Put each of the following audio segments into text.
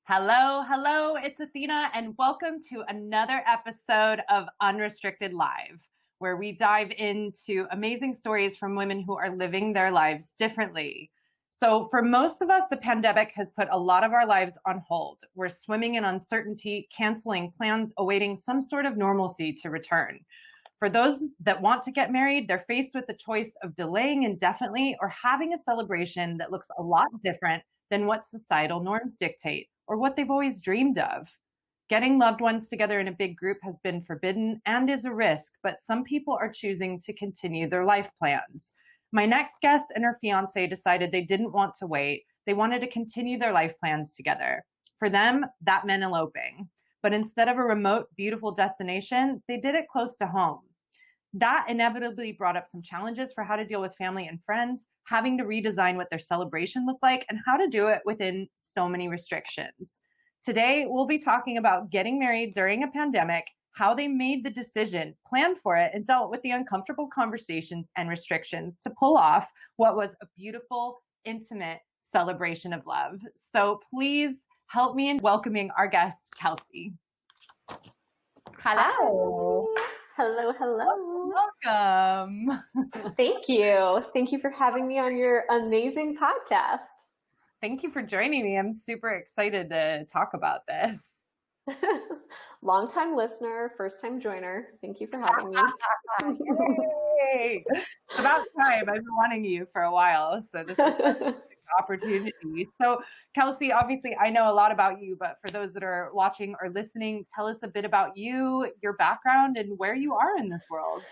Hello, hello, it's Athena, and welcome to another episode of Unrestricted Live, where we dive into amazing stories from women who are living their lives differently. So, for most of us, the pandemic has put a lot of our lives on hold. We're swimming in uncertainty, canceling plans, awaiting some sort of normalcy to return. For those that want to get married, they're faced with the choice of delaying indefinitely or having a celebration that looks a lot different than what societal norms dictate or what they've always dreamed of. Getting loved ones together in a big group has been forbidden and is a risk, but some people are choosing to continue their life plans. My next guest and her fiance decided they didn't want to wait. They wanted to continue their life plans together. For them, that meant eloping. But instead of a remote, beautiful destination, they did it close to home. That inevitably brought up some challenges for how to deal with family and friends, having to redesign what their celebration looked like, and how to do it within so many restrictions. Today, we'll be talking about getting married during a pandemic, how they made the decision, planned for it, and dealt with the uncomfortable conversations and restrictions to pull off what was a beautiful, intimate celebration of love. So please help me in welcoming our guest, Kelsey. Hello. Hi. Hello, hello. Welcome. Thank you. Thank you for having me on your amazing podcast. Thank you for joining me. I'm super excited to talk about this. Long-time listener, first-time joiner. Thank you for having me. Yay! It's about time. I've been wanting you for a while, so this is an opportunity. So, Kelsey, obviously, I know a lot about you, but for those that are watching or listening, tell us a bit about you, your background, and where you are in this world.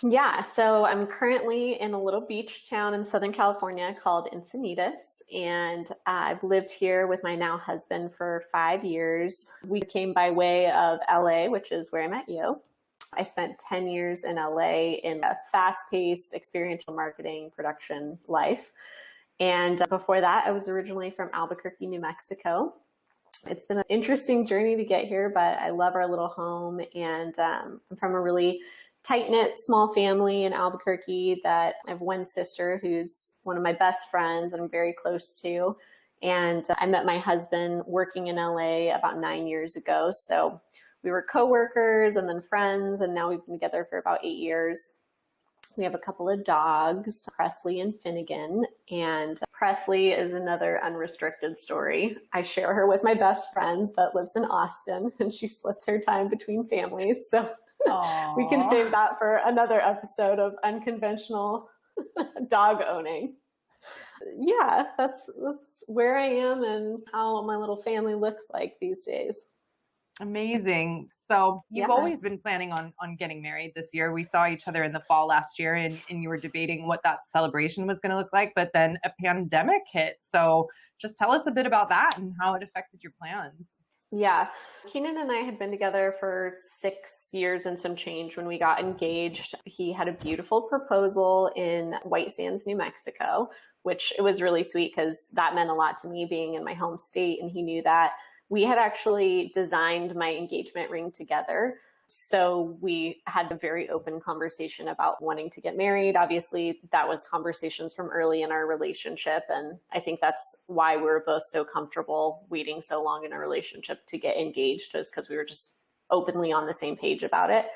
Yeah, so I'm currently in a little beach town in Southern California called Encinitas, and I've lived here with my now husband for 5 years. We came by way of LA, which is where I met you. I spent 10 years in LA in a fast-paced experiential marketing production life. And before that, I was originally from Albuquerque, New Mexico. It's been an interesting journey to get here, but I love our little home. And I'm from a really tight-knit small family in Albuquerque that I have one sister who's one of my best friends and I'm very close to. And I met my husband working in LA about 9 years ago. So we were coworkers and then friends, and now we've been together for about 8 years. We have a couple of dogs, Presley and Finnegan, and Presley is another unrestricted story. I share her with my best friend that lives in Austin, and she splits her time between families. So we can save that for another episode of unconventional dog owning. Yeah, that's where I am and how my little family looks like these days. Amazing. So you've always been planning on getting married this year. We saw each other in the fall last year and you were debating what that celebration was going to look like, but then a pandemic hit. So just tell us a bit about that and how it affected your plans. Yeah. Keenan and I had been together for 6 years and some change when we got engaged. He had a beautiful proposal in White Sands, New Mexico, which it was really sweet because that meant a lot to me being in my home state, and he knew that. We had actually designed my engagement ring together. So we had a very open conversation about wanting to get married. Obviously, that was conversations from early in our relationship. And I think that's why we were both so comfortable waiting so long in a relationship to get engaged, is because we were just openly on the same page about it.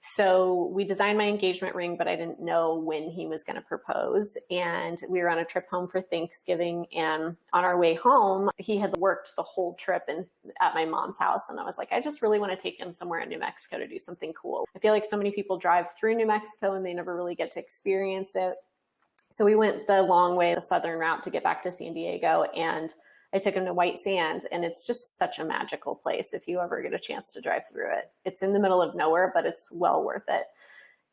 So we designed my engagement ring, but I didn't know when he was going to propose. And we were on a trip home for Thanksgiving. And on our way home, he had worked the whole trip at my mom's house. And I was like, I just really want to take him somewhere in New Mexico to do something cool. I feel like so many people drive through New Mexico and they never really get to experience it. So we went the long way, the southern route, to get back to San Diego. And I took him to White Sands, and it's just such a magical place if you ever get a chance to drive through it. It's in the middle of nowhere, but it's well worth it.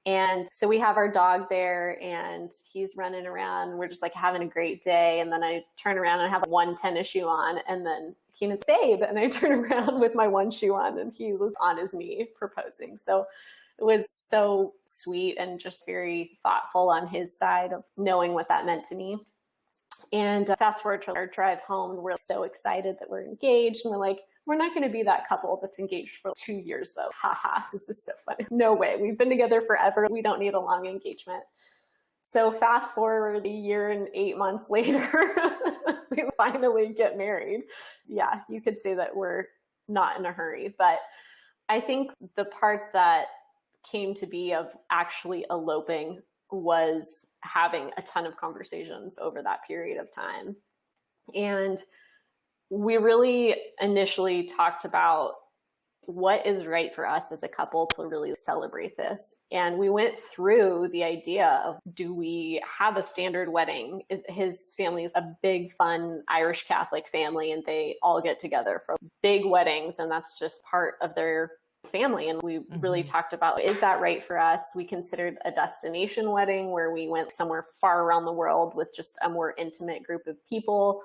And so we have our dog there, and he's running around. We're just like having a great day. And then I turn around and I have one tennis shoe on, and then Keenan's babe, and I turn around with my one shoe on, and he was on his knee proposing. So it was so sweet and just very thoughtful on his side of knowing what that meant to me. And fast forward to our drive home, we're so excited that we're engaged. And we're like, we're not going to be that couple that's engaged for 2 years, though. Haha, this is so funny. No way. We've been together forever. We don't need a long engagement. So fast forward a year and 8 months later, we finally get married. Yeah, you could say that we're not in a hurry. But I think the part that came to be of actually eloping was having a ton of conversations over that period of time. And we really initially talked about what is right for us as a couple to really celebrate this. And we went through the idea of, do we have a standard wedding? His family is a big, fun Irish Catholic family, and they all get together for big weddings, and that's just part of their family. And we really talked about, is that right for us? We considered a destination wedding where we went somewhere far around the world with just a more intimate group of people.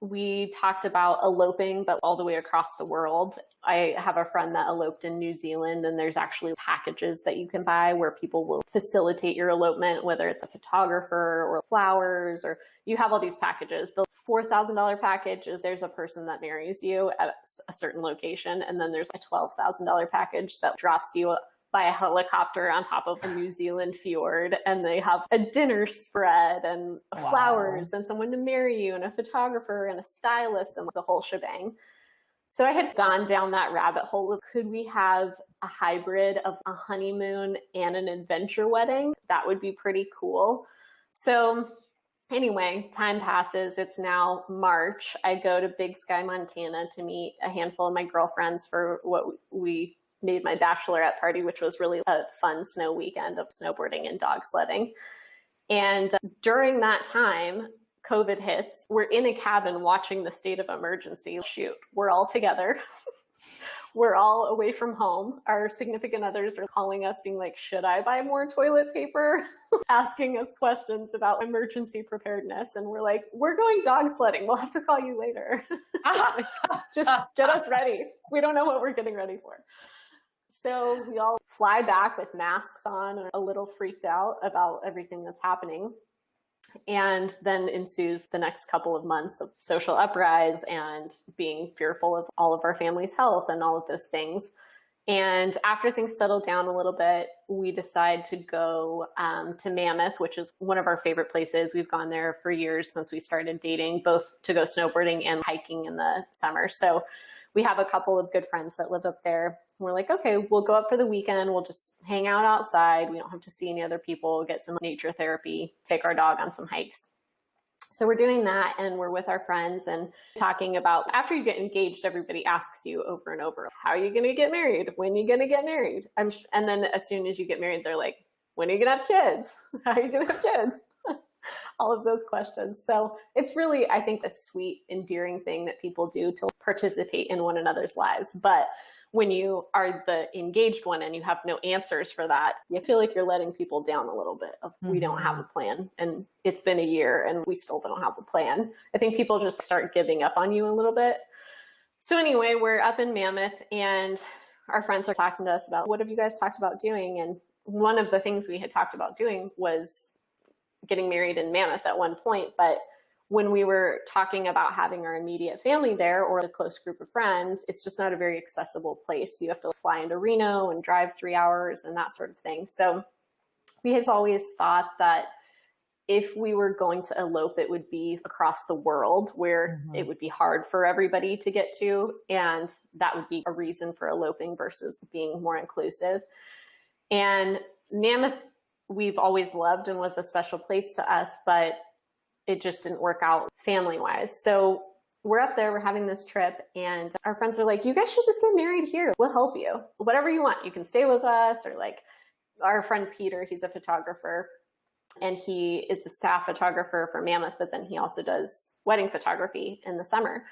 We talked about eloping, but all the way across the world. I have a friend that eloped in New Zealand, and there's actually packages that you can buy where people will facilitate your elopement, whether it's a photographer or flowers, or you have all these packages. The $4,000 package is there's a person that marries you at a certain location, and then there's a $12,000 package that drops you by a helicopter on top of a New Zealand fjord, and they have a dinner spread and flowers and someone to marry you and a photographer and a stylist and the whole shebang. So I had gone down that rabbit hole of, could we have a hybrid of a honeymoon and an adventure wedding? That would be pretty cool. So anyway, time passes. It's now March. I go to Big Sky, Montana to meet a handful of my girlfriends for what we made my bachelorette party, which was really a fun snow weekend of snowboarding and dog sledding. And during that time, COVID hits. We're in a cabin watching the state of emergency shoot. We're all together. We're all away from home. Our significant others are calling us being like, should I buy more toilet paper? Asking us questions about emergency preparedness. And we're like, we're going dog sledding. We'll have to call you later. Just get us ready. We don't know what we're getting ready for. So we all fly back with masks on and a little freaked out about everything that's happening. And then ensues the next couple of months of social uprise and being fearful of all of our family's health and all of those things. And after things settle down a little bit, we decide to go to Mammoth, which is one of our favorite places. We've gone there for years since we started dating, both to go snowboarding and hiking in the summer. So we have a couple of good friends that live up there. We're like, okay, we'll go up for the weekend. We'll just hang out outside. We don't have to see any other people, get some nature therapy, take our dog on some hikes. So we're doing that, and we're with our friends and talking about, after you get engaged, everybody asks you over and over, how are you going to get married? When are you going to get married? And then as soon as you get married, they're like, when are you going to have kids? How are you going to have kids? All of those questions. So it's really, I think, a sweet, endearing thing that people do to participate in one another's lives. But when you are the engaged one and you have no answers for that, you feel like you're letting people down a little bit of, we don't have a plan, and it's been a year and we still don't have a plan. I think people just start giving up on you a little bit. So anyway, we're up in Mammoth and our friends are talking to us about, what have you guys talked about doing? And one of the things we had talked about doing was getting married in Mammoth at one point. But when we were talking about having our immediate family there or a close group of friends, it's just not a very accessible place. You have to fly into Reno and drive 3 hours and that sort of thing. So we had always thought that if we were going to elope, it would be across the world where it would be hard for everybody to get to. And that would be a reason for eloping versus being more inclusive. And Mammoth, we've always loved and was a special place to us, but it just didn't work out family-wise. So we're up there, we're having this trip, and our friends are like, you guys should just get married here. We'll help you. Whatever you want. You can stay with us. Or like our friend Peter, he's a photographer, and he is the staff photographer for Mammoth, but then he also does wedding photography in the summer.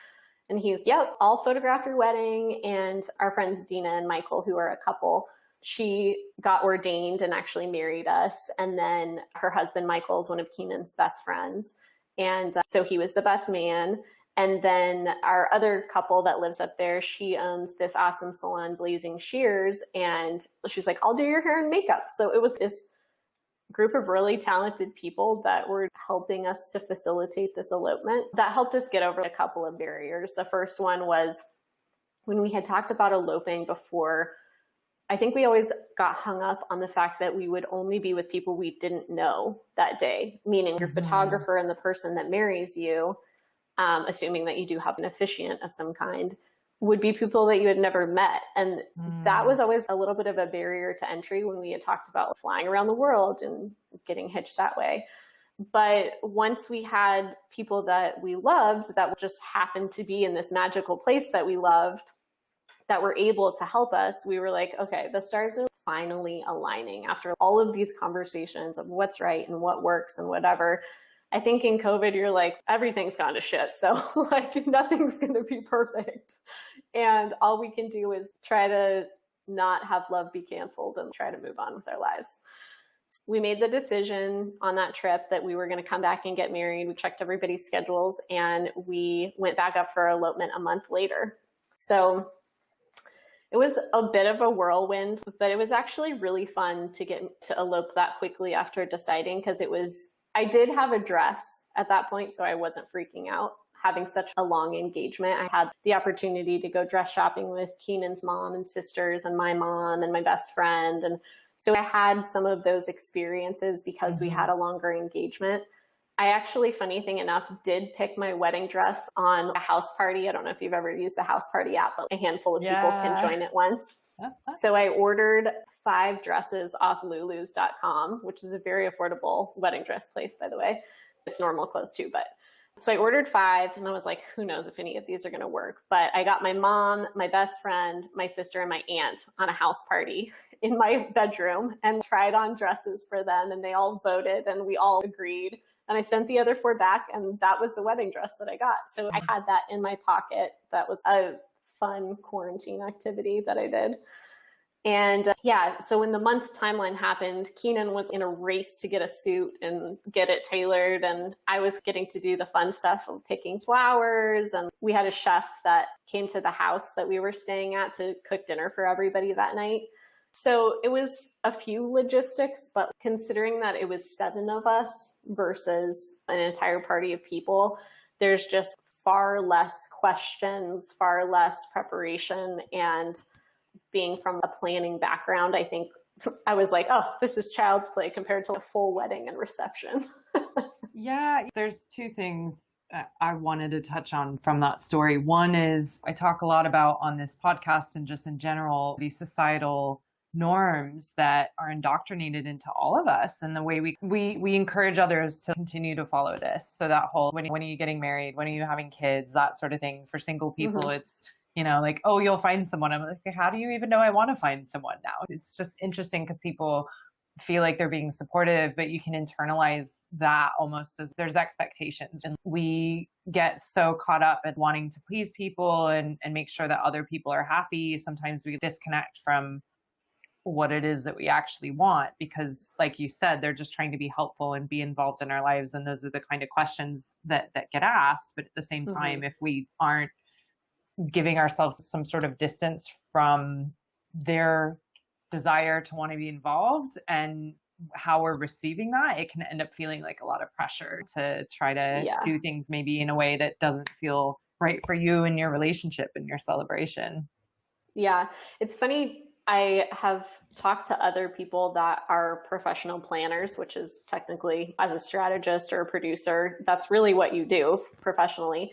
And he's, yep, I'll photograph your wedding. And our friends Dina and Michael, who are a couple, she got ordained and actually married us. And then her husband, Michael, is one of Keenan's best friends. And so he was the best man. And then our other couple that lives up there, she owns this awesome salon, Blazing Shears. And she's like, I'll do your hair and makeup. So it was this group of really talented people that were helping us to facilitate this elopement. That helped us get over a couple of barriers. The first one was when we had talked about eloping before, I think we always got hung up on the fact that we would only be with people we didn't know that day, meaning your photographer and the person that marries you assuming that you do have an officiant of some kind, would be people that you had never met. And that was always a little bit of a barrier to entry when we had talked about flying around the world and getting hitched that way. But once we had people that we loved that just happened to be in this magical place that we loved, that were able to help us, we were like, okay, the stars are finally aligning after all of these conversations of what's right and what works and whatever. I think in COVID, you're like, everything's gone to shit. So like nothing's going to be perfect. And all we can do is try to not have love be canceled and try to move on with our lives. We made the decision on that trip that we were going to come back and get married. We checked everybody's schedules and we went back up for elopement a month later. So it was a bit of a whirlwind, but it was actually really fun to get to elope that quickly after deciding, because I did have a dress at that point, so I wasn't freaking out. Having such a long engagement, I had the opportunity to go dress shopping with Keenan's mom and sisters and my mom and my best friend. And so I had some of those experiences because we had a longer engagement. I actually, funny thing enough, did pick my wedding dress on a house party. I don't know if you've ever used the house party app, but a handful of people can join at once. So I ordered 5 dresses off lulus.com, which is a very affordable wedding dress place, by the way. It's normal clothes too, but so I ordered 5 and I was like, who knows if any of these are going to work. But I got my mom, my best friend, my sister, and my aunt on a house party in my bedroom and tried on dresses for them. And they all voted and we all agreed. And I sent the other 4 back, and that was the wedding dress that I got. So I had that in my pocket. That was a fun quarantine activity that I did. And so when the month timeline happened, Keenan was in a race to get a suit and get it tailored. And I was getting to do the fun stuff of picking flowers. And we had a chef that came to the house that we were staying at to cook dinner for everybody that night. So it was a few logistics, but considering that it was 7 of us versus an entire party of people, there's just far less questions, far less preparation. And being from a planning background, I think I was like, oh, this is child's play compared to a full wedding and reception. Yeah, there's 2 things I wanted to touch on from that story. One is I talk a lot about on this podcast and just in general, these societal norms that are indoctrinated into all of us, and the way we encourage others to continue to follow this. So that whole when are you getting married, when are you having kids, that sort of thing. For single people, it's like, oh, you'll find someone. I'm like, how do you even know I want to find someone now? It's just interesting because people feel like they're being supportive, but you can internalize that almost as there's expectations. And we get so caught up in wanting to please people and make sure that other people are happy. Sometimes we disconnect from what it is that we actually want, because like you said, they're just trying to be helpful and be involved in our lives. And those are the kind of questions that get asked. But at the same time, if we aren't giving ourselves some sort of distance from their desire to want to be involved and how we're receiving that, it can end up feeling like a lot of pressure to try to do things maybe in a way that doesn't feel right for you and your relationship and your celebration. Yeah, it's funny. I have talked to other people that are professional planners, which is technically, as a strategist or a producer, that's really what you do professionally.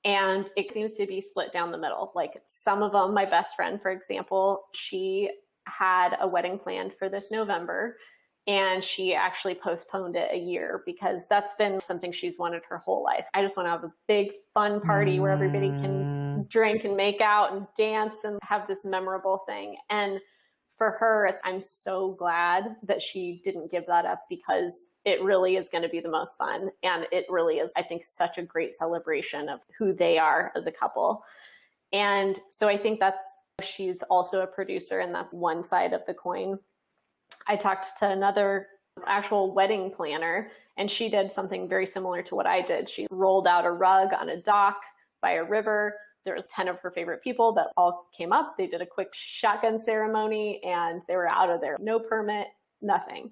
And it seems to be split down the middle. Like some of them, my best friend, for example, she had a wedding planned for this November, and she actually postponed it a year because that's been something she's wanted her whole life. I just want to have a big fun party where everybody can drink and make out and dance and have this memorable thing. And for her, I'm so glad that she didn't give that up, because it really is going to be the most fun. And it really is, I think, such a great celebration of who they are as a couple. And so I think she's also a producer, and that's one side of the coin. I talked to another actual wedding planner, and she did something very similar to what I did. She rolled out a rug on a dock by a river. There was 10 of her favorite people that all came up. They did a quick shotgun ceremony and they were out of there. No permit, nothing.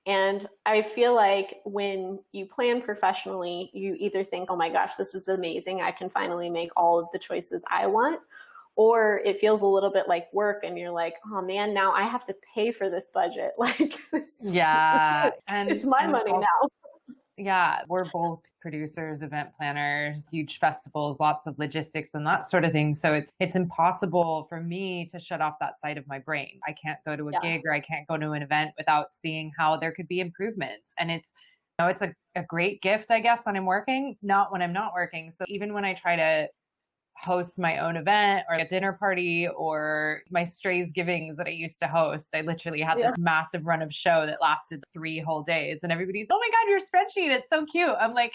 And I feel like when you plan professionally, you either think, oh my gosh, this is amazing. I can finally make all of the choices I want. Or it feels a little bit like work and you're like, oh man, now I have to pay for this budget. Like, yeah. And it's my money now. Yeah, we're both producers, event planners, huge festivals, lots of logistics and that sort of thing. So it's impossible for me to shut off that side of my brain. I can't go to a Yeah. gig or I can't go to an event without seeing how there could be improvements. And it's a great gift, I guess, when I'm working, not when I'm not working. So even when I try to host my own event or a dinner party or my strays givings that I used to host. I literally had Yeah. this massive run of show that lasted 3 whole days. And everybody's, oh my God, your spreadsheet, it's so cute. I'm like,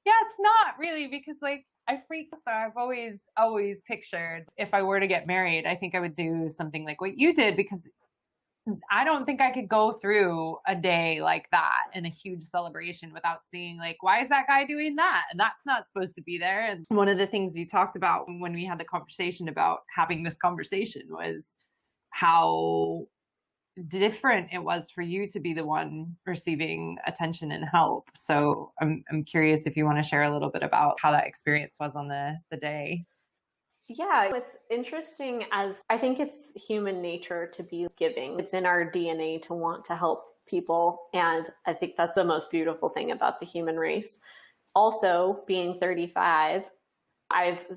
yeah, it's not really because like I freak. So I've always pictured if I were to get married, I think I would do something like what you did because I don't think I could go through a day like that in a huge celebration without seeing like, why is that guy doing that? And that's not supposed to be there. And one of the things you talked about when we had the conversation about having this conversation was how different it was for you to be the one receiving attention and help. So I'm curious if you want to share a little bit about how that experience was on the day. Yeah, it's interesting as I think it's human nature to be giving. It's in our DNA to want to help people. And I think that's the most beautiful thing about the human race. Also, being 35,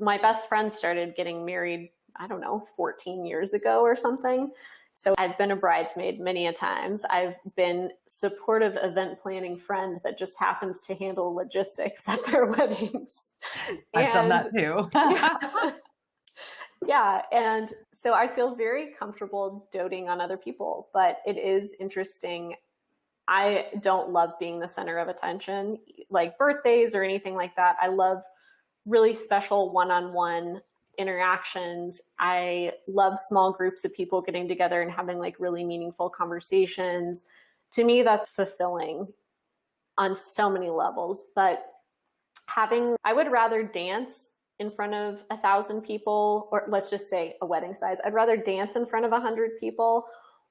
my best friend started getting married, I don't know, 14 years ago or something. So I've been a bridesmaid many a times. I've been supportive event planning friend that just happens to handle logistics at their weddings. I've done And that too. yeah, yeah. And so I feel very comfortable doting on other people, but it is interesting. I don't love being the center of attention, like birthdays or anything like that. I love really special one-on-one interactions. I love small groups of people getting together and having like really meaningful conversations. To me, that's fulfilling on so many levels. But I would rather dance in front of 1,000 people, or let's just say a wedding size. I'd rather dance in front of 100 people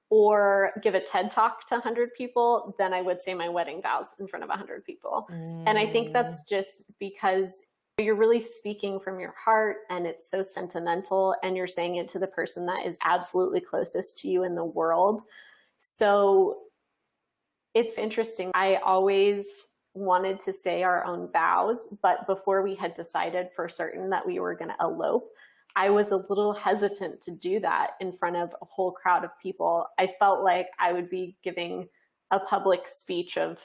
or give a TED talk to 100 people than I would say my wedding vows in front of 100 people. And I think that's just because you're really speaking from your heart and it's so sentimental and you're saying it to the person that is absolutely closest to you in the world. So it's interesting. I always wanted to say our own vows, but before we had decided for certain that we were going to elope, I was a little hesitant to do that in front of a whole crowd of people. I felt like I would be giving a public speech of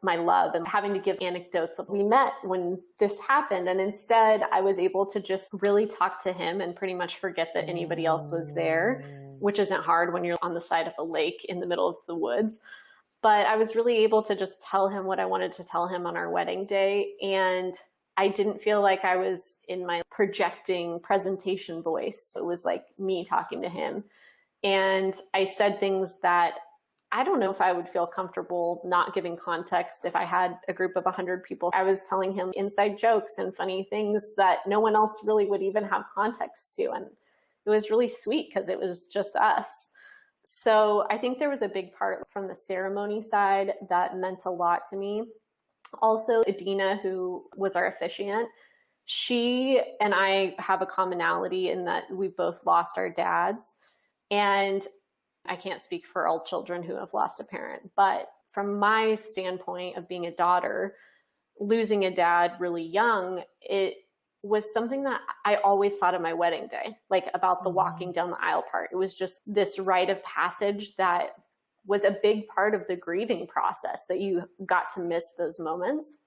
my love and having to give anecdotes of we met when this happened. And instead, I was able to just really talk to him and pretty much forget that anybody else was there, which isn't hard when you're on the side of a lake in the middle of the woods. But I was really able to just tell him what I wanted to tell him on our wedding day. And I didn't feel like I was in my projecting presentation voice. It was like me talking to him. And I said things that I don't know if I would feel comfortable not giving context if I had a group of 100 people. I was telling him inside jokes and funny things that no one else really would even have context to. And it was really sweet because it was just us. So I think there was a big part from the ceremony side that meant a lot to me. Also, Adina, who was our officiant, she and I have a commonality in that we both lost our dads. And I can't speak for all children who have lost a parent, but from my standpoint of being a daughter, losing a dad really young, it was something that I always thought of my wedding day, like about the walking down the aisle part. It was just this rite of passage that was a big part of the grieving process, that you got to miss those moments.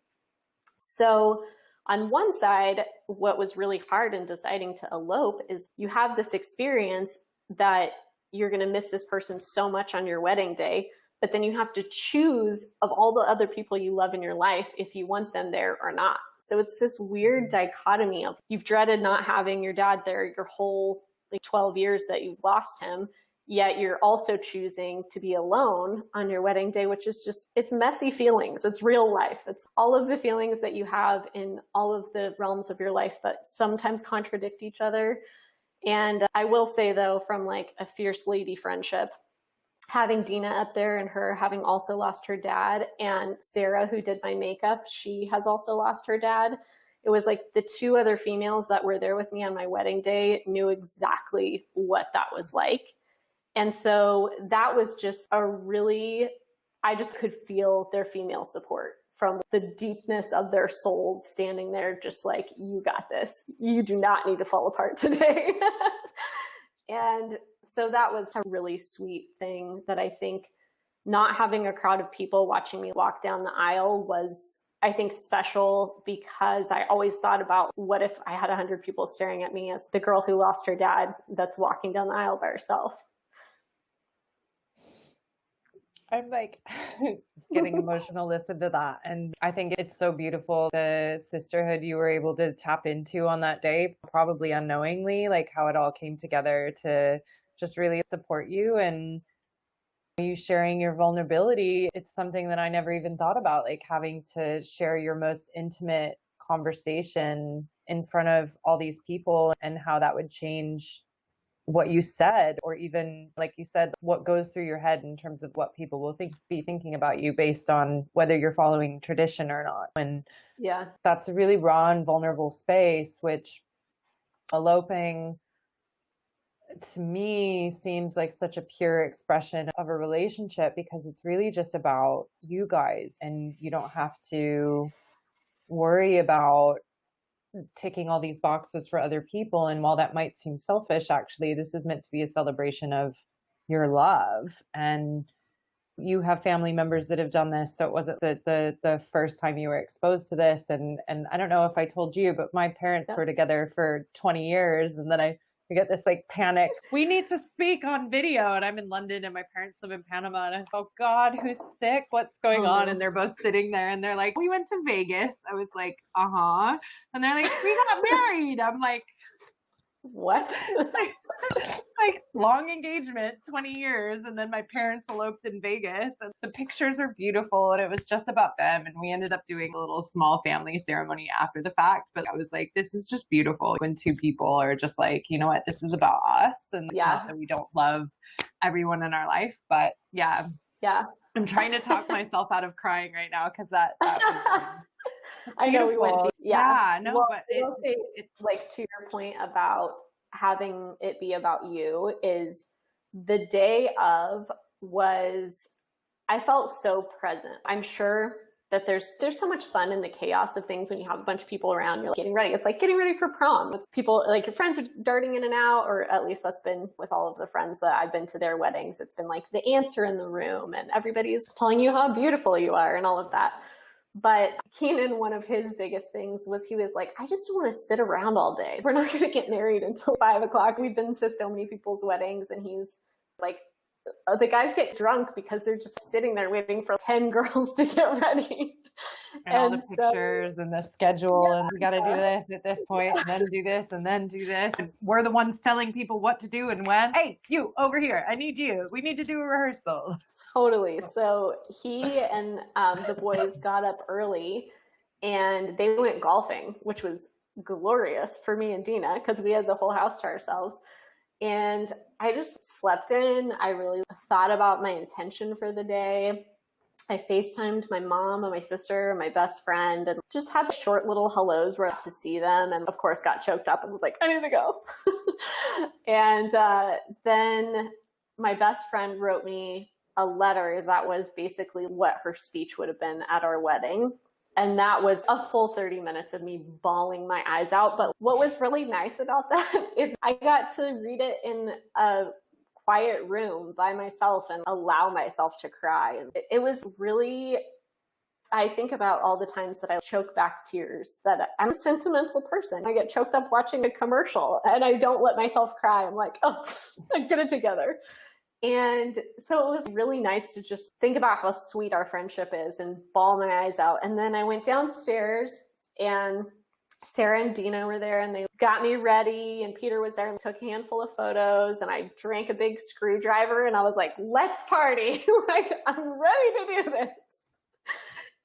So on one side, what was really hard in deciding to elope is you have this experience that you're going to miss this person so much on your wedding day, but then you have to choose of all the other people you love in your life if you want them there or not. So it's this weird dichotomy of you've dreaded not having your dad there your whole 12 years that you've lost him, yet you're also choosing to be alone on your wedding day, which is just, it's messy feelings. It's real life. It's all of the feelings that you have in all of the realms of your life that sometimes contradict each other. And I will say though, from like a fierce lady friendship, having Dina up there and her having also lost her dad, and Sarah, who did my makeup, she has also lost her dad. It was like the two other females that were there with me on my wedding day knew exactly what that was like. And so that was just I just could feel their female support from the deepness of their souls, standing there just like, you got this. You do not need to fall apart today. And so that was a really sweet thing that I think not having a crowd of people watching me walk down the aisle was, I think, special, because I always thought about, what if I had 100 people staring at me as the girl who lost her dad that's walking down the aisle by herself. I'm like getting emotional listening to that. And I think it's so beautiful, the sisterhood you were able to tap into on that day, probably unknowingly, like how it all came together to just really support you, and you sharing your vulnerability. It's something that I never even thought about, like having to share your most intimate conversation in front of all these people, and how that would change what you said, or even, like you said, what goes through your head in terms of what people will be thinking about you based on whether you're following tradition or not. And yeah, that's a really raw and vulnerable space, which eloping to me seems like such a pure expression of a relationship, because it's really just about you guys, and you don't have to worry about ticking all these boxes for other people. And while that might seem selfish, actually, this is meant to be a celebration of your love. And you have family members that have done this, so it wasn't the first time you were exposed to this. And I don't know if I told you, but my parents were together for 20 years, and then I get this like panic, we need to speak on video, and I'm in London and my parents live in Panama, and I was, oh God, who's sick, what's going on? And they're both sitting there and they're like, we went to Vegas. I was like, uh-huh. And they're like, we got married. I'm like, what? like long engagement, 20 years, and then my parents eloped in Vegas, and the pictures are beautiful, and it was just about them. And we ended up doing a little small family ceremony after the fact, but I was like, this is just beautiful when two people are just like, you know what, this is about us. And not that we don't love everyone in our life, but yeah I'm trying to talk myself out of crying right now, because that was I know we went deep. Well, but it's like, to your point about having it be about you, is the day of was, I felt so present. I'm sure that there's so much fun in the chaos of things when you have a bunch of people around, you're like getting ready. It's like getting ready for prom. It's people, like your friends are darting in and out, or at least that's been with all of the friends that I've been to their weddings. It's been like the aunts are in the room and everybody's telling you how beautiful you are and all of that. But Keenan, one of his biggest things was, he was like, I just don't want to sit around all day. We're not going to get married until 5 o'clock. We've been to so many people's weddings, and he's like, the guys get drunk because they're just sitting there waiting for 10 girls to get ready. And all the pictures and the schedule, and we got to do this at this point, and then do this, and then do this. And we're the ones telling people what to do and when. Hey, you over here, I need you. We need to do a rehearsal. Totally. So he and the boys got up early, and they went golfing, which was glorious for me and Dina, because we had the whole house to ourselves. And I just slept in. I really thought about my intention for the day. I FaceTimed my mom and my sister and my best friend, and just had short little hellos where I got to see them. And of course got choked up and was like, I need to go. And then my best friend wrote me a letter that was basically what her speech would have been at our wedding. And that was a full 30 minutes of me bawling my eyes out. But what was really nice about that is I got to read it in a quiet room by myself and allow myself to cry. And it was really, I think about all the times that I choke back tears, that I'm a sentimental person. I get choked up watching a commercial and I don't let myself cry. I'm like, oh, get it together. And so it was really nice to just think about how sweet our friendship is and bawl my eyes out. And then I went downstairs, and Sarah and Dina were there, and they got me ready, and Peter was there and took a handful of photos, and I drank a big screwdriver, and I was like, let's party. Like, I'm ready to do this.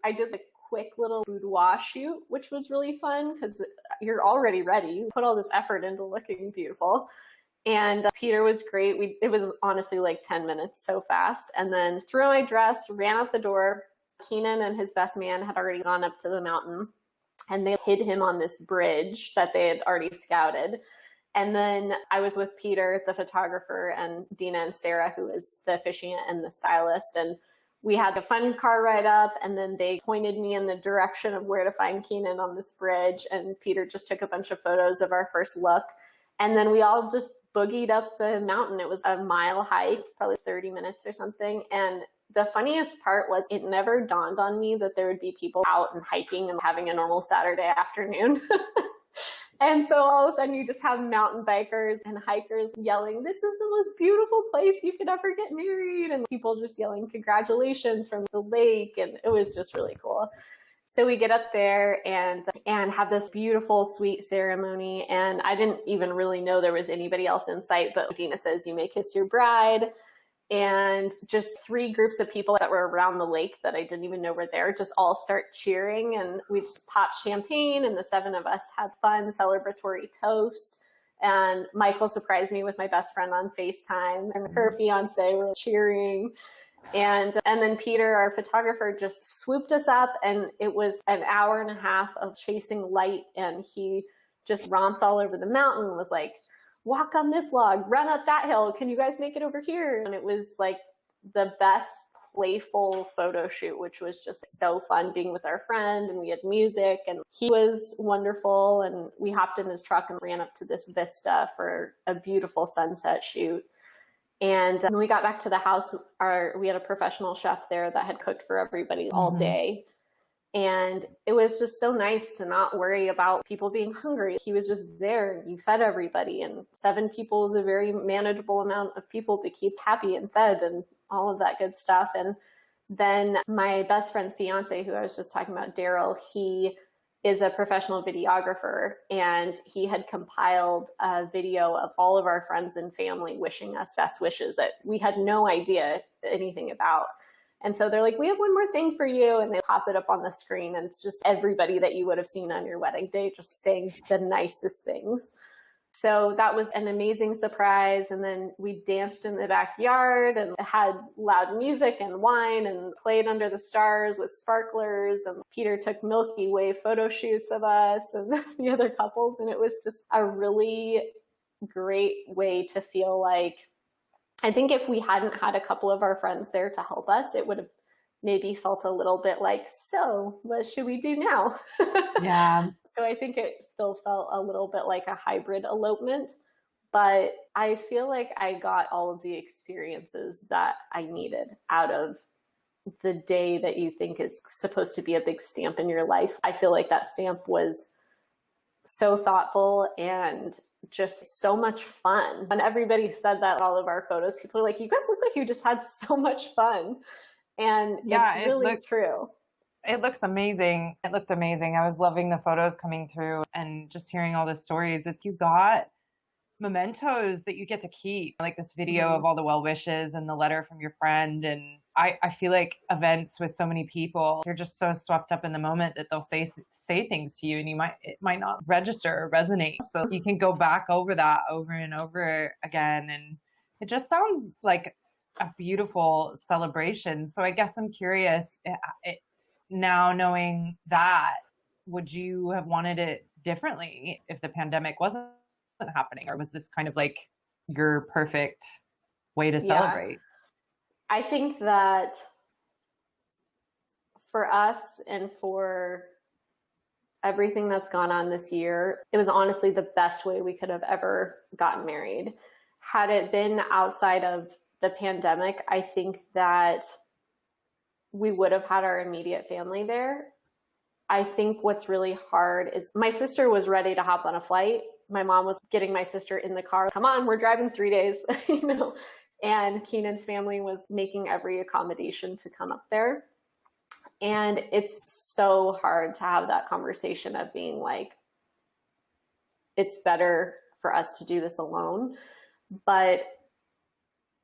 I did the quick little boudoir shoot, which was really fun because you're already ready. You put all this effort into looking beautiful. And Peter was great. It was honestly like 10 minutes, so fast. And then threw on my dress, ran out the door. Keenan and his best man had already gone up to the mountain, and they hid him on this bridge that they had already scouted. And then I was with Peter, the photographer, and Dina and Sarah, who is the officiant and the stylist. And we had a fun car ride up, and then they pointed me in the direction of where to find Keenan on this bridge. And Peter just took a bunch of photos of our first look. And then we all just boogied up the mountain. It was a mile hike, probably 30 minutes or something. And the funniest part was it never dawned on me that there would be people out and hiking and having a normal Saturday afternoon. And so all of a sudden you just have mountain bikers and hikers yelling, "This is the most beautiful place you could ever get married." And people just yelling congratulations from the lake. And it was just really cool. So we get up there and have this beautiful, sweet ceremony. And I didn't even really know there was anybody else in sight, but Dina says, "You may kiss your bride." And just 3 groups of people that were around the lake that I didn't even know were there just all start cheering. And we just popped champagne, and the 7 of us had fun celebratory toast. And Michael surprised me with my best friend on FaceTime, and her fiance were cheering. And then Peter, our photographer, just swooped us up, and it was an hour and a half of chasing light. And he just romped all over the mountain, was like, "Walk on this log, run up that hill. Can you guys make it over here?" And it was like the best playful photo shoot, which was just so fun being with our friend. And we had music, and he was wonderful. And we hopped in his truck and ran up to this vista for a beautiful sunset shoot. And when we got back to the house, we had a professional chef there that had cooked for everybody all day. And it was just so nice to not worry about people being hungry. He was just there, and he fed everybody. And 7 people is a very manageable amount of people to keep happy and fed and all of that good stuff. And then my best friend's fiance, who I was just talking about, Daryl, he is a professional videographer, and he had compiled a video of all of our friends and family wishing us best wishes that we had no idea anything about. And so they're like, "We have one more thing for you." And they pop it up on the screen, and it's just everybody that you would have seen on your wedding day just saying the nicest things. So that was an amazing surprise. And then we danced in the backyard and had loud music and wine and played under the stars with sparklers. And Peter took Milky Way photo shoots of us and the other couples. And it was just a really great way to feel like, I think if we hadn't had a couple of our friends there to help us, it would have maybe felt a little bit like, "So what should we do now?" Yeah. So I think it still felt a little bit like a hybrid elopement, but I feel like I got all of the experiences that I needed out of the day that you think is supposed to be a big stamp in your life. I feel like that stamp was so thoughtful and just so much fun. When everybody said that, all of our photos, people were like, "You guys look like you just had so much fun." And Yeah, it's really true. It looks amazing. It looked amazing. I was loving the photos coming through and just hearing all the stories. It's you got mementos that you get to keep, like this video of all the well wishes and the letter from your friend. And I feel like events with so many people, you're just so swept up in the moment that they'll say things to you, and it might not register or resonate. So you can go back over that over and over again. And it just sounds like a beautiful celebration. So I guess I'm curious, now knowing that, would you have wanted it differently if the pandemic wasn't happening, or was this kind of like your perfect way to celebrate? I think that for us and for everything that's gone on this year, it was honestly the best way we could have ever gotten married. Had it been outside of the pandemic, I think that we would have had our immediate family there. I think what's really hard is my sister was ready to hop on a flight. My mom was getting my sister in the car. "Come on, we're driving 3 days," And Keenan's family was making every accommodation to come up there. And it's so hard to have that conversation of being like, it's better for us to do this alone. But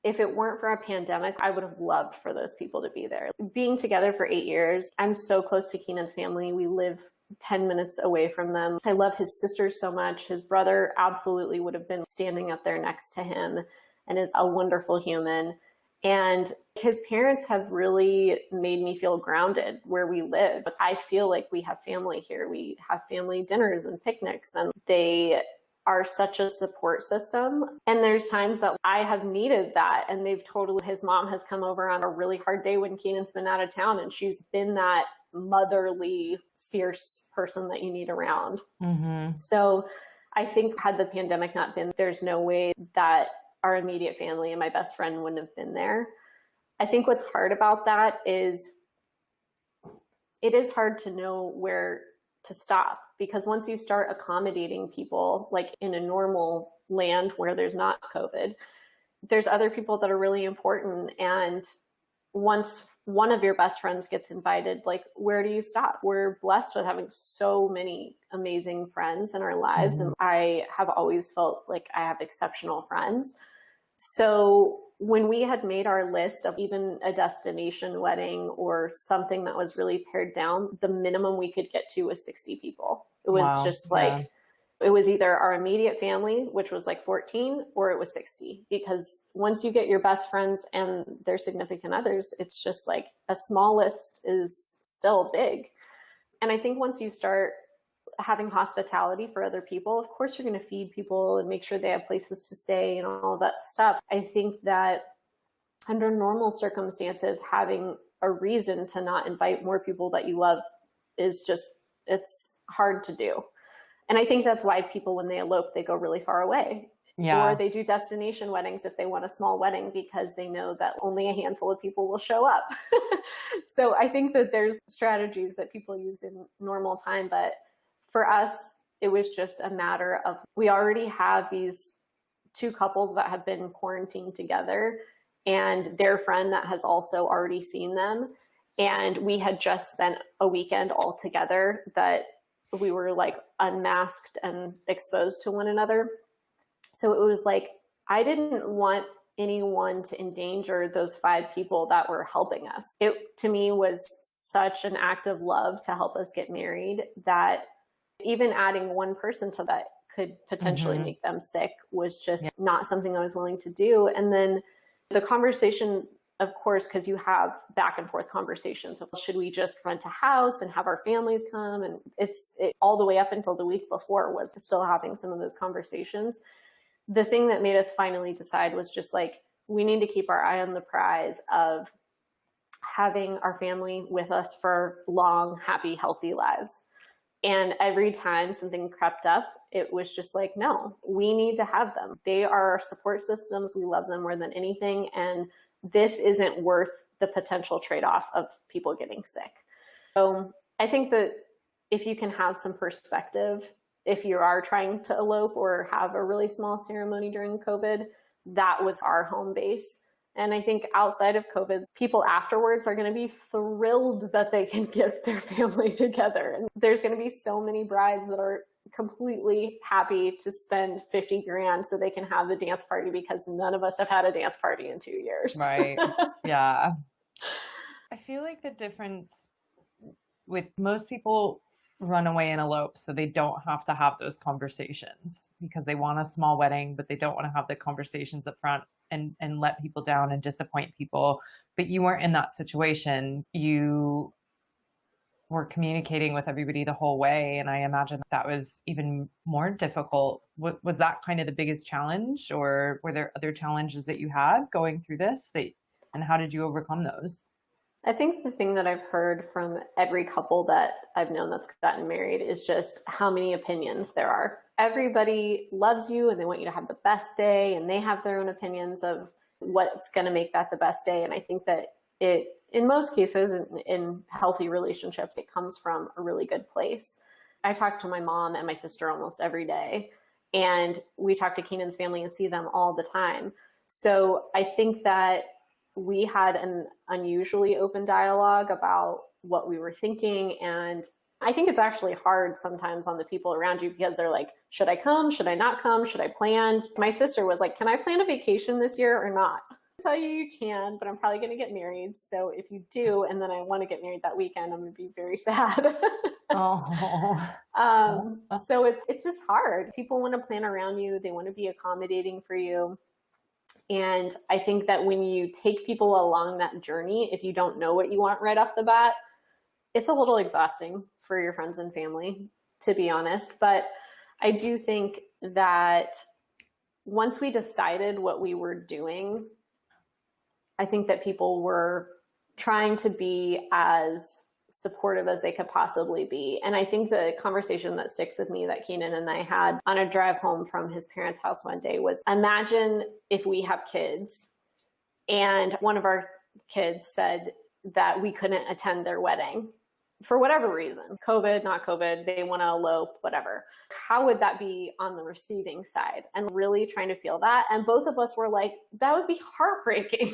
if it weren't for a pandemic, I would have loved for those people to be there. Being together for 8 years, I'm so close to Keenan's family. We live 10 minutes away from them. I love his sister so much. His brother absolutely would have been standing up there next to him and is a wonderful human. And his parents have really made me feel grounded where we live. I feel like we have family here. We have family dinners and picnics, and they are such a support system. And there's times that I have needed that. And his mom has come over on a really hard day when Keenan's been out of town, and she's been that motherly, fierce person that you need around. Mm-hmm. So I think had the pandemic not been, there's no way that our immediate family and my best friend wouldn't have been there. I think what's hard about that is it is hard to know where to stop, because once you start accommodating people, like in a normal land where there's not COVID, there's other people that are really important. And once one of your best friends gets invited, like, where do you stop? We're blessed with having so many amazing friends in our lives. Mm-hmm. And I have always felt like I have exceptional friends. So when we had made our list of even a destination wedding or something that was really pared down, the minimum we could get to was 60 people. It was just like, it was either our immediate family, which was like 14, or it was 60. Because once you get your best friends and their significant others, it's just like a small list is still big. And I think once you start having hospitality for other people, of course you're going to feed people and make sure they have places to stay and all that stuff. I think that under normal circumstances, having a reason to not invite more people that you love is just, it's hard to do. And I think that's why people, when they elope, they go really far away. Yeah. Or they do destination weddings if they want a small wedding, because they know that only a handful of people will show up. So I think that there's strategies that people use in normal time, but for us, it was just a matter of, we already have these two couples that have been quarantined together and their friend that has also already seen them. And we had just spent a weekend all together that we were like unmasked and exposed to one another. So it was like, I didn't want anyone to endanger those 5 people that were helping us. It, to me, was such an act of love to help us get married that even adding one person to that could potentially make them sick was just not something I was willing to do. And then the conversation, of course, because you have back and forth conversations of, should we just rent a house and have our families come? And all the way up until the week before was still having some of those conversations. The thing that made us finally decide was just like, we need to keep our eye on the prize of having our family with us for long, happy, healthy lives. And every time something crept up, it was just like, no, we need to have them. They are our support systems. We love them more than anything. And this isn't worth the potential trade-off of people getting sick. So I think that if you can have some perspective, if you are trying to elope or have a really small ceremony during COVID, that was our home base. And I think outside of COVID, people afterwards are going to be thrilled that they can get their family together. And there's going to be so many brides that are completely happy to spend 50 grand so they can have the dance party, because none of us have had a dance party in 2 years. Right. Yeah. I feel like the difference with most people run away and elope so they don't have to have those conversations, because they want a small wedding, but they don't want to have the conversations up front and let people down and disappoint people. But you weren't in that situation. You were communicating with everybody the whole way. And I imagine that was even more difficult. Was that kind of the biggest challenge, or were there other challenges that you had going through this and how did you overcome those? I think the thing that I've heard from every couple that I've known that's gotten married is just how many opinions there are. Everybody loves you and they want you to have the best day, and they have their own opinions of what's going to make that the best day. And I think that in most cases, in healthy relationships, it comes from a really good place. I talk to my mom and my sister almost every day, and we talk to Keenan's family and see them all the time. So I think that we had an unusually open dialogue about what we were thinking. And I think it's actually hard sometimes on the people around you, because they're like, should I come? Should I not come? Should I plan? My sister was like, can I plan a vacation this year or not? I tell you can, but I'm probably going to get married. So if you do, and then I want to get married that weekend, I'm going to be very sad. So it's just hard. People want to plan around you. They want to be accommodating for you. And I think that when you take people along that journey, if you don't know what you want right off the bat, it's a little exhausting for your friends and family, to be honest. But I do think that once we decided what we were doing, I think that people were trying to be as supportive as they could possibly be. And I think the conversation that sticks with me that Keenan and I had on a drive home from his parents' house one day was, imagine if we have kids and one of our kids said that we couldn't attend their wedding for whatever reason, COVID, not COVID, they want to elope, whatever. How would that be on the receiving side? And really trying to feel that. And both of us were like, that would be heartbreaking.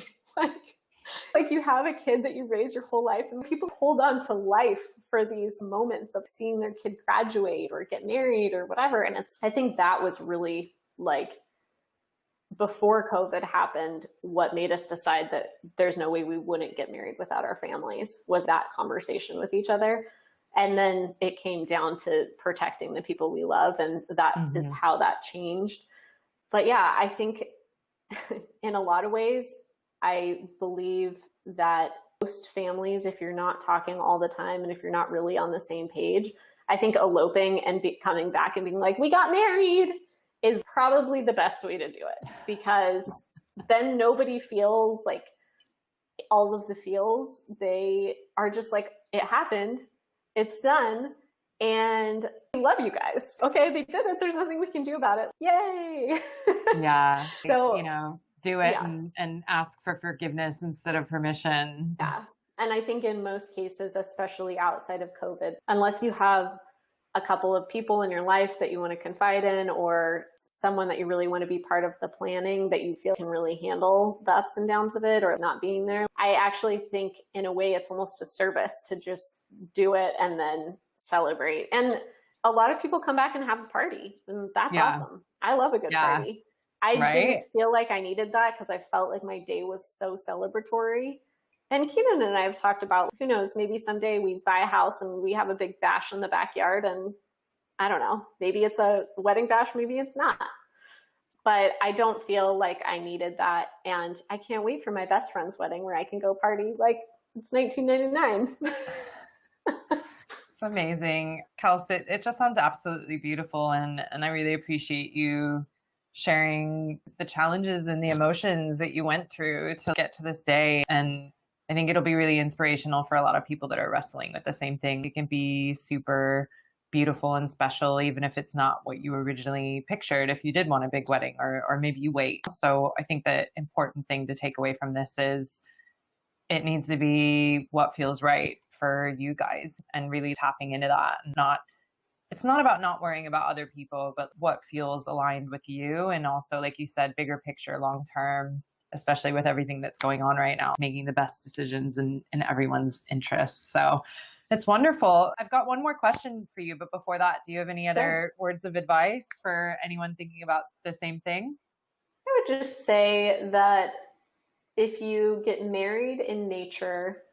Like you have a kid that you raise your whole life, and people hold on to life for these moments of seeing their kid graduate or get married or whatever. And I think that was really like, before COVID happened, what made us decide that there's no way we wouldn't get married without our families was that conversation with each other. And then it came down to protecting the people we love. And that is how that changed. But yeah, I think in a lot of ways, I believe that most families, if you're not talking all the time and if you're not really on the same page, I think eloping and coming back and being like, we got married, is probably the best way to do it, because then nobody feels like all of the feels. They are just like, it happened, it's done, and we love you guys. Okay, they did it. There's nothing we can do about it. Yay. Yeah. So, do it and ask for forgiveness instead of permission. Yeah. And I think in most cases, especially outside of COVID, unless you have a couple of people in your life that you want to confide in, or someone that you really want to be part of the planning that you feel can really handle the ups and downs of it or not being there, I actually think in a way it's almost a service to just do it and then celebrate. And a lot of people come back and have a party, and that's awesome. I love a good party. I didn't feel like I needed that because I felt like my day was so celebratory. And Keenan and I have talked about, who knows, maybe someday we buy a house and we have a big bash in the backyard, and I don't know, maybe it's a wedding bash, maybe it's not. But I don't feel like I needed that. And I can't wait for my best friend's wedding where I can go party like it's 1999. It's amazing. Kelsey, it just sounds absolutely beautiful. And I really appreciate you sharing the challenges and the emotions that you went through to get to this day. And I think it'll be really inspirational for a lot of people that are wrestling with the same thing. It can be super beautiful and special, even if it's not what you originally pictured, if you did want a big wedding, or maybe you wait. So I think the important thing to take away from this is it needs to be what feels right for you guys, and really tapping into that. It's not about not worrying about other people, but what feels aligned with you. And also, like you said, bigger picture, long term, especially with everything that's going on right now, making the best decisions in everyone's interests. So it's wonderful. I've got one more question for you, but before that, do you have any other words of advice for anyone thinking about the same thing? I would just say that if you get married in nature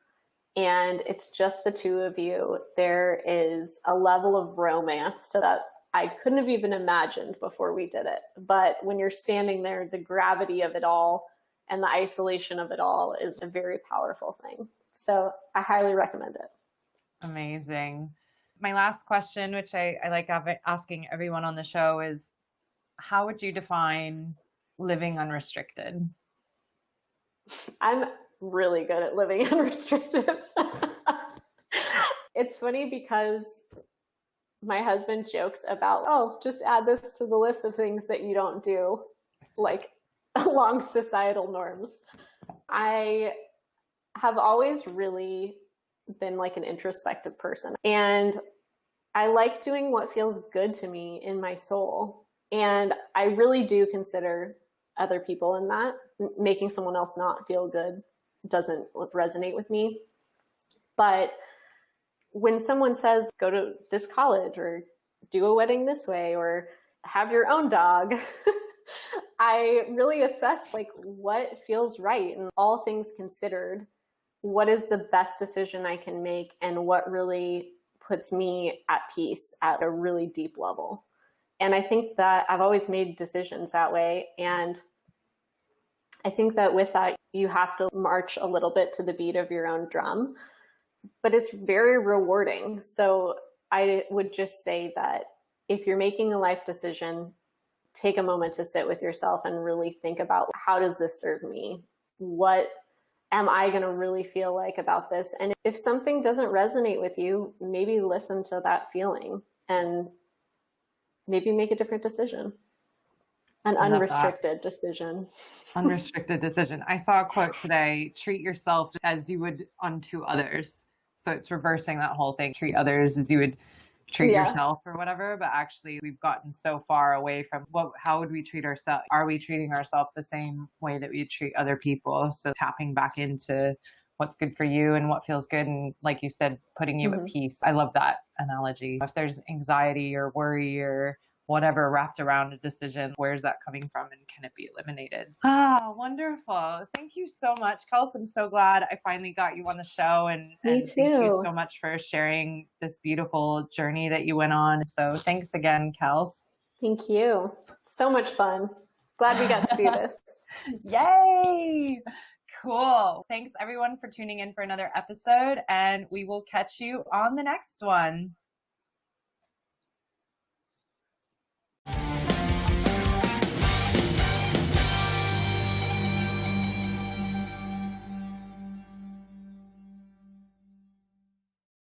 and it's just the two of you, there is a level of romance to that I couldn't have even imagined before we did it. But when you're standing there, the gravity of it all and the isolation of it all is a very powerful thing. So I highly recommend it. Amazing. My last question, which I like asking everyone on the show, is how would you define living unrestricted? I'm really good at living unrestricted. It's funny because my husband jokes about, oh, just add this to the list of things that you don't do, like along societal norms. I have always really been like an introspective person, and I like doing what feels good to me in my soul. And I really do consider other people in that. Making someone else not feel good doesn't resonate with me. But when someone says, go to this college or do a wedding this way or have your own dog, I really assess like what feels right, and all things considered, what is the best decision I can make and what really puts me at peace at a really deep level. And I think that I've always made decisions that way. And I think that with that, you have to march a little bit to the beat of your own drum, but it's very rewarding. So I would just say that if you're making a life decision, take a moment to sit with yourself and really think about, how does this serve me? What am I going to really feel like about this? And if something doesn't resonate with you, maybe listen to that feeling and maybe make a different decision. An unrestricted decision. Unrestricted decision. I saw a quote today, treat yourself as you would unto others. So it's reversing that whole thing, treat others as you would treat yourself or whatever. But actually we've gotten so far away from how would we treat ourselves? Are we treating ourselves the same way that we treat other people? So tapping back into what's good for you and what feels good. And like you said, putting you at peace. I love that analogy. If there's anxiety or worry or whatever wrapped around a decision, where's that coming from and can it be eliminated? Ah, wonderful. Thank you so much, Kelsey. I'm so glad I finally got you on the show. And thank you so much for sharing this beautiful journey that you went on. So thanks again, Kels. Thank you. So much fun. Glad we got to do this. Yay! Cool. Thanks everyone for tuning in for another episode, and we will catch you on the next one.